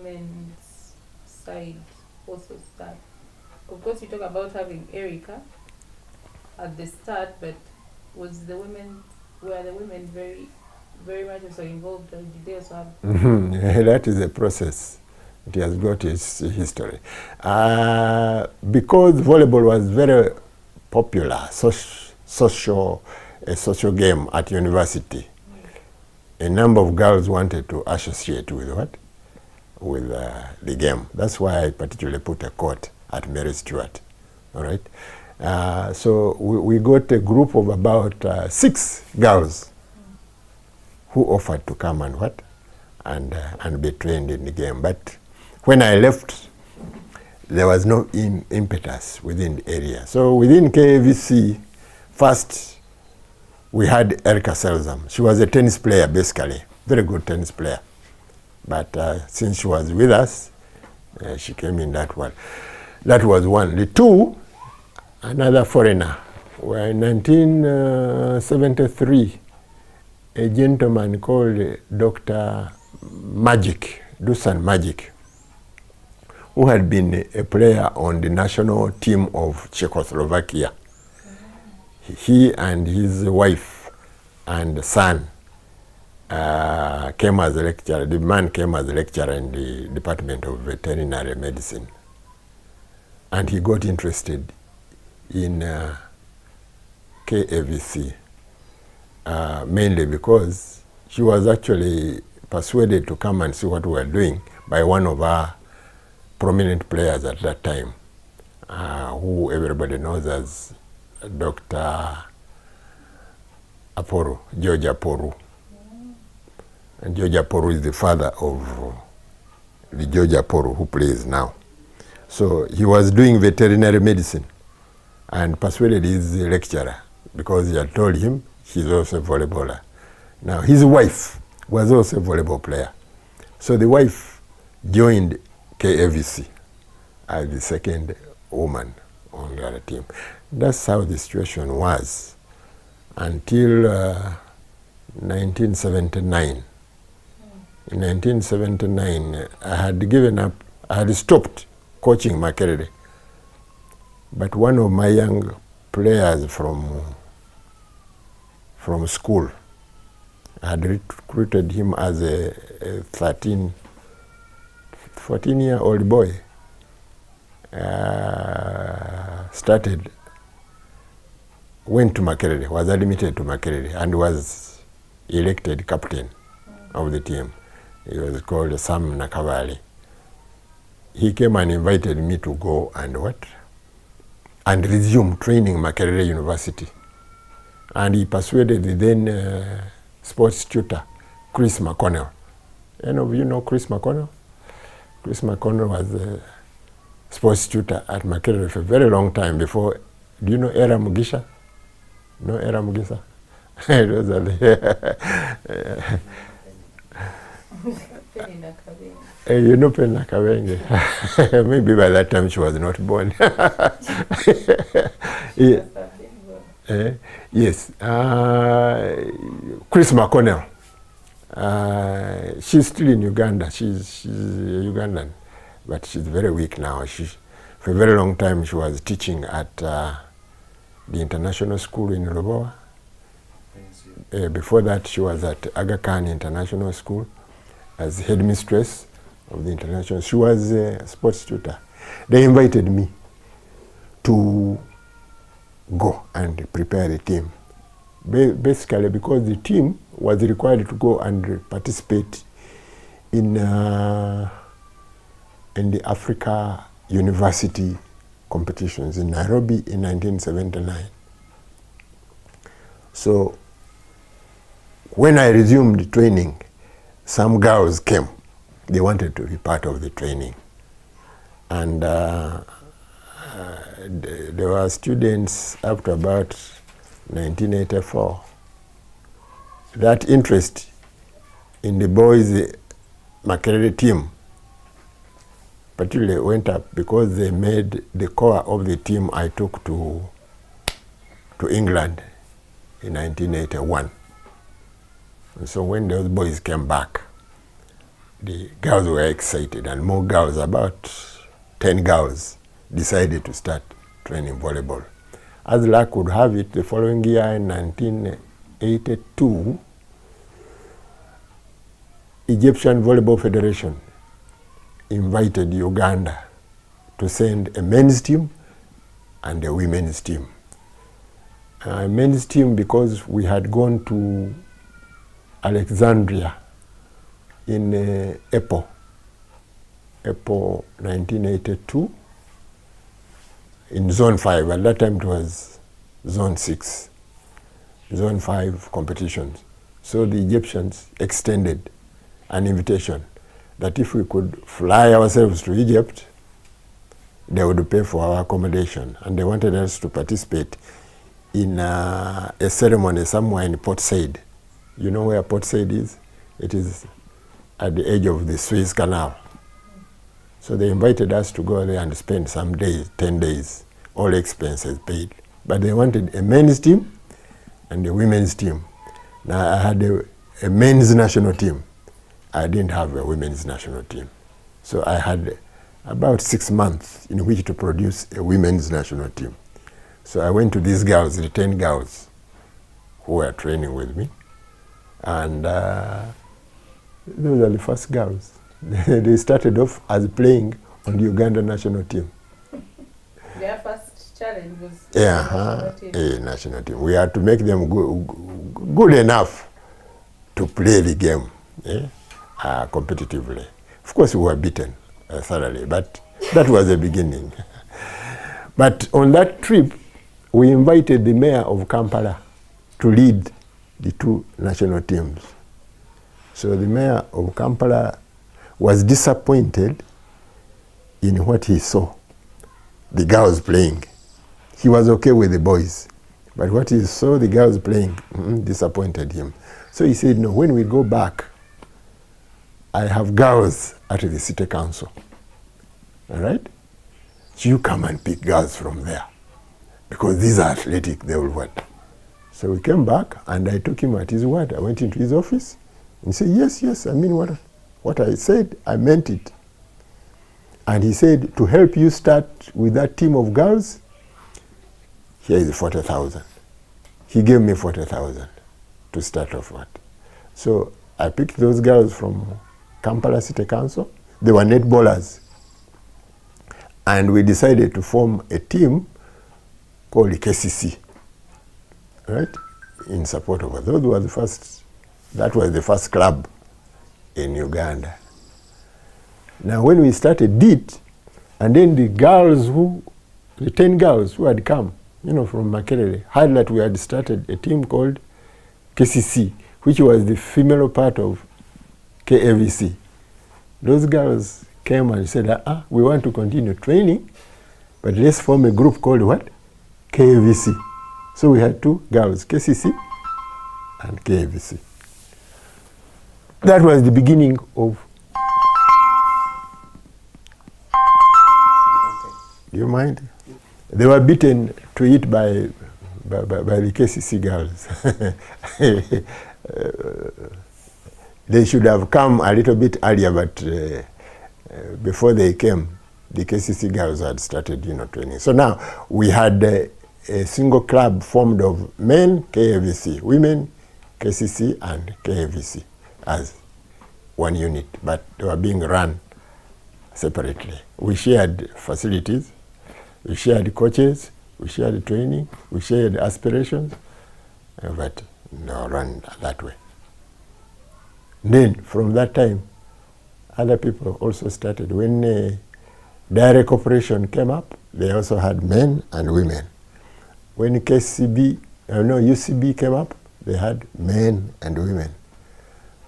women's side also start? Of course, you talk about having Erica at the start, but were the women very, very much also involved, or did they also have? That is a process. It has got its history. Because volleyball was very popular, social game at university, a number of girls wanted to associate with what? With the game. That's why I particularly put a court at Mary Stewart. All right. So we got a group of about 6 girls who offered to come and what? And be trained in the game. But when I left, there was no impetus within the area. So within KAVC, first we had Erica Selzam. She was a tennis player, basically, very good tennis player. But since she was with us, she came in that one. That was one. The two, another foreigner. Were in 1973, a gentleman called Dr. Dusan Magic, who had been a player on the national team of Czechoslovakia. He and his wife and son came as a lecturer. The man came as a lecturer in the Department of Veterinary Medicine. And he got interested in KAVC, mainly because she was actually persuaded to come and see what we were doing by one of our prominent players at that time, who everybody knows as Dr. Aporo, George Aporo. And George Aporo is the father of the George Aporo who plays now. So he was doing veterinary medicine and persuaded his lecturer because he had told him he's also a volleyballer. Now his wife was also a volleyball player. So the wife joined KAVC as the second woman on the other team. That's how the situation was until 1979. In 1979, I had given up, I had stopped coaching Makerere. But one of my young players from school, I had recruited him as a 14-year-old boy. Went to Makerere, was admitted to Makerere, and was elected captain of the team. He was called Sam Nakavali. He came and invited me to go and what? And resume training Makerere University. And he persuaded the then sports tutor, Chris McConnell. Any of you know Chris McConnell? Chris McConnell was a sports tutor at Makerere for a very long time before. Do you know Era Mugisha? No Era Mugisha? Those are the you know Penna Kavenge. Maybe by that time she was not born. Yes. Chris McConnell. She's still in Uganda. She's Ugandan, but she's very weak now. For a very long time she was teaching at the international school in Roboa. Before that she was at Aga Khan International School as headmistress of the international. She was a sports tutor. They invited me to go and prepare the team. Basically because the team was required to go and participate in the Africa University competitions in Nairobi in 1979. So when I resumed training, some girls came. They wanted to be part of the training. And there were students up to about 1984. That interest in the boys' Makerere team particularly went up because they made the core of the team I took to England in 1981. And so when those boys came back, the girls were excited, and more girls, about 10 girls, decided to start training volleyball. As luck would have it, the following year in 1982, Egyptian Volleyball Federation invited Uganda to send a men's team and a women's team. Men's team because we had gone to Alexandria in April 1982 in Zone 5. At that time it was Zone 6, Zone 5 competitions. So the Egyptians extended an invitation that if we could fly ourselves to Egypt, they would pay for our accommodation, and they wanted us to participate in a ceremony somewhere in Port Said. You know where Port Said is? It is at the edge of the Suez Canal. So they invited us to go there and spend some days, 10 days, all expenses paid. But they wanted a men's team and a women's team. Now I had a men's national team. I didn't have a women's national team. So I had about 6 months in which to produce a women's national team. So I went to these girls, the 10 girls who were training with me. And those are the first girls. They started off as playing on the Uganda national team. Their first challenge was national team. National team. We had to make them good enough to play the game competitively. Of course, we were beaten thoroughly, but that was the beginning. But on that trip, we invited the mayor of Kampala to lead the 2 national teams. So the mayor of Kampala was disappointed in what he saw, the girls playing. He was okay with the boys, but what he saw the girls playing disappointed him. So he said, no, when we go back, I have girls at the city council, all right? So you come and pick girls from there, because these are athletic, they will what? So we came back, and I took him at his word. I went into his office, and he said, yes, I mean what I said, I meant it. And he said, to help you start with that team of girls, here is 40,000. He gave me 40,000 to start off with. So I picked those girls from Kampala City Council. They were netballers. And we decided to form a team called the KCC, right? In support of us. That was the first club in Uganda. Now when we started it, and then the 10 girls who had come, from Makerere, heard that we had started a team called KCC, which was the female part of KAVC. Those girls came and said, we want to continue training, but let's form a group called what? KAVC. So we had 2 girls, KCC and KAVC. That was the beginning of... Do you mind? They were beaten to it by the KCC girls. They should have come a little bit earlier, but before they came, the KCC girls had started, training. So now we had a single club formed of men, KAVC, women, KCC, and KAVC as one unit, but they were being run separately. We shared facilities, we shared coaches, we shared training, we shared aspirations, but they were run that way. Then, from that time, other people also started. When direct operation came up, they also had men and women. When UCB came up, they had men and women.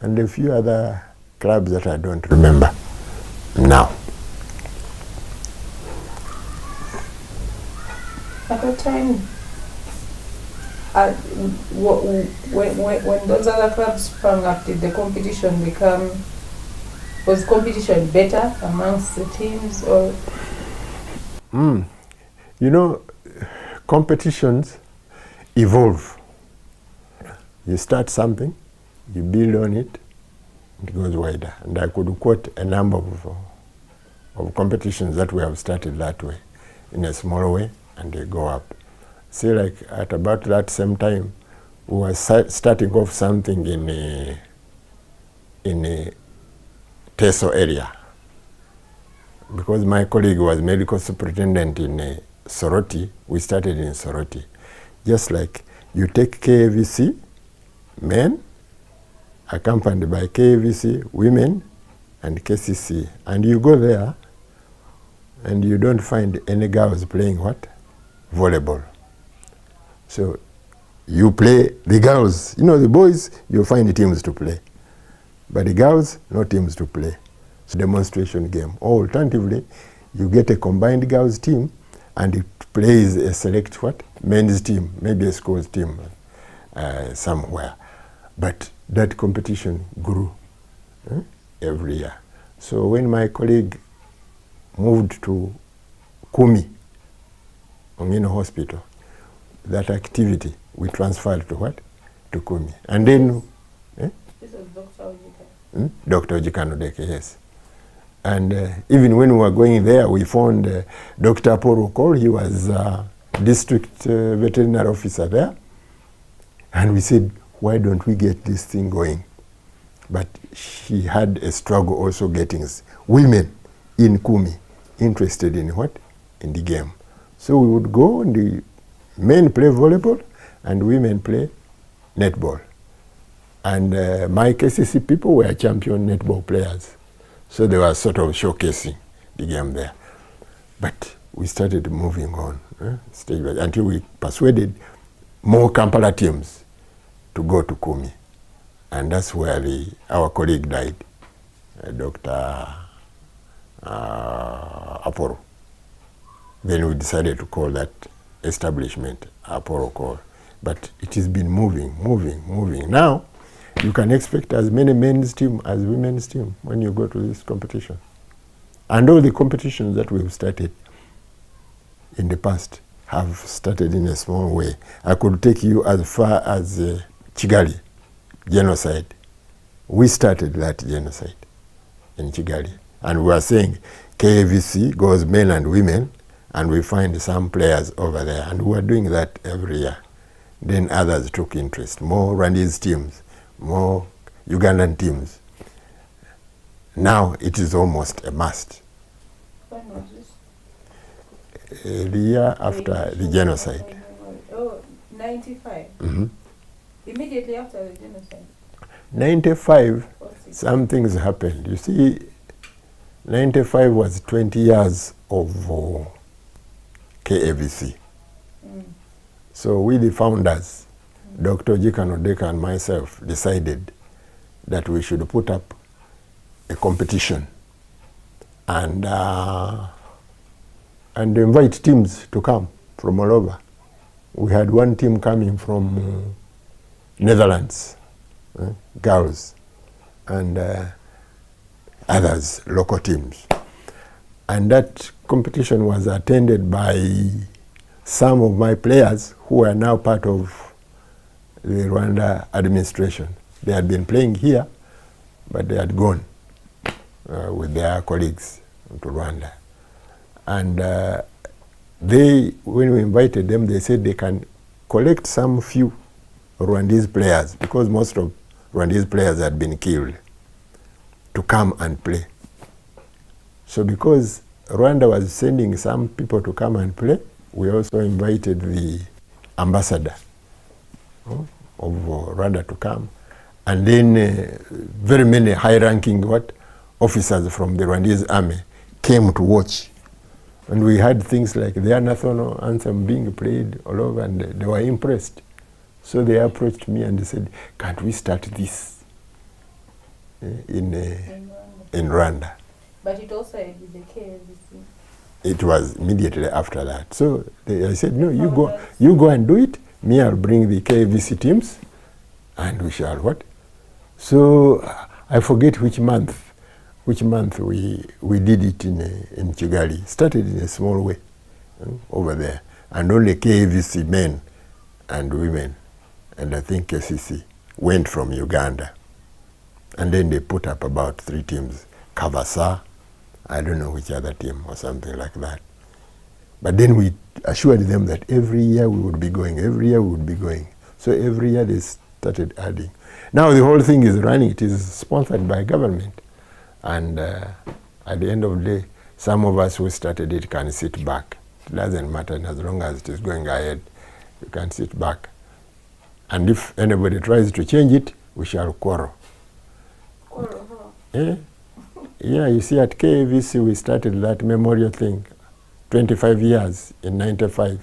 And a few other clubs that I don't remember now. At the time, when those other clubs sprang up, did the competition was competition better amongst the teams, or? Competitions evolve. You start something, you build on it, it goes wider. And I could quote a number of competitions that we have started that way, in a small way, and they go up. See, like at about that same time, we were starting off something in a Teso area, because my colleague was medical superintendent in Soroti. We started in Soroti. Just like you take KAVC men, accompanied by KAVC women and KCC, and you go there and you don't find any girls playing what? Volleyball. So you play the girls. You know, the boys, you find teams to play. But the girls, no teams to play. It's a demonstration game. Or alternatively, you get a combined girls team and it plays a select what? Men's team, maybe a school's team somewhere. But that competition grew every year. So when my colleague moved to Kumi, Ongino Hospital, that activity we transferred to what? To Kumi. And then This was Dr. Ojika. Dr. Ojika Nodeke, yes. And even when we were going there, we found Dr. Paul Okol. He was district veterinary officer there. And we said, why don't we get this thing going? But she had a struggle also getting women in Kumi interested in what? In the game. So we would go and the men play volleyball and women play netball. And my KCC people were champion netball players. So they were sort of showcasing the game there. But we started moving on stage by, until we persuaded more Kampala teams to go to Kumi. And that's where our colleague died, Dr. Aporo. Then we decided to call that establishment Aporo Call. But it has been moving. Now, you can expect as many men's team as women's team when you go to this competition. And all the competitions that we've started in the past have started in a small way. I could take you as far as Kigali genocide. We started that genocide in Kigali. And we are saying KAVC goes men and women, and we find some players over there. And we are doing that every year. Then others took interest. More Rwandese teams, more Ugandan teams. Now it is almost a must. When was this? The year after the genocide. Oh, 95. Mm-hmm. Immediately after the genocide. 95, some things happened. You see, 95 was 20 years of KAVC. So we, the founders, Dr. Ojika Nodeke and myself, decided that we should put up a competition and invite teams to come from all over. We had one team coming from Netherlands, girls, and others, local teams. And that competition was attended by some of my players who are now part of the Rwanda administration. They had been playing here, but they had gone with their colleagues to Rwanda. And when we invited them, they said they can collect some few Rwandese players, because most of Rwandese players had been killed, to come and play. So because Rwanda was sending some people to come and play, we also invited the ambassador of Rwanda to come. And then very many high-ranking officers from the Rwandese army came to watch. And we had things like their national anthem being played all over, and they were impressed. So they approached me and they said, can't we start this in Rwanda? But it also with the KAVC. It was immediately after that. So I said, no, you go and do it. Me, I'll bring the KAVC teams, and we shall what? So I forget which month we did it in Kigali. Started in a small way over there, and only KAVC men and women, and I think KCC went from Uganda. And then they put up about 3 teams. Kavasa, I don't know which other team or something like that. But then we assured them that every year we would be going, every year we would be going. So every year they started adding. Now the whole thing is running. It is sponsored by government. And at the end of the day, some of us who started it can sit back. It doesn't matter, and as long as it is going ahead, you can sit back. And if anybody tries to change it, we shall quarrel. Quarrel, huh? Yeah. Yeah, you see, at KAVC we started that memorial thing 25 years in 95.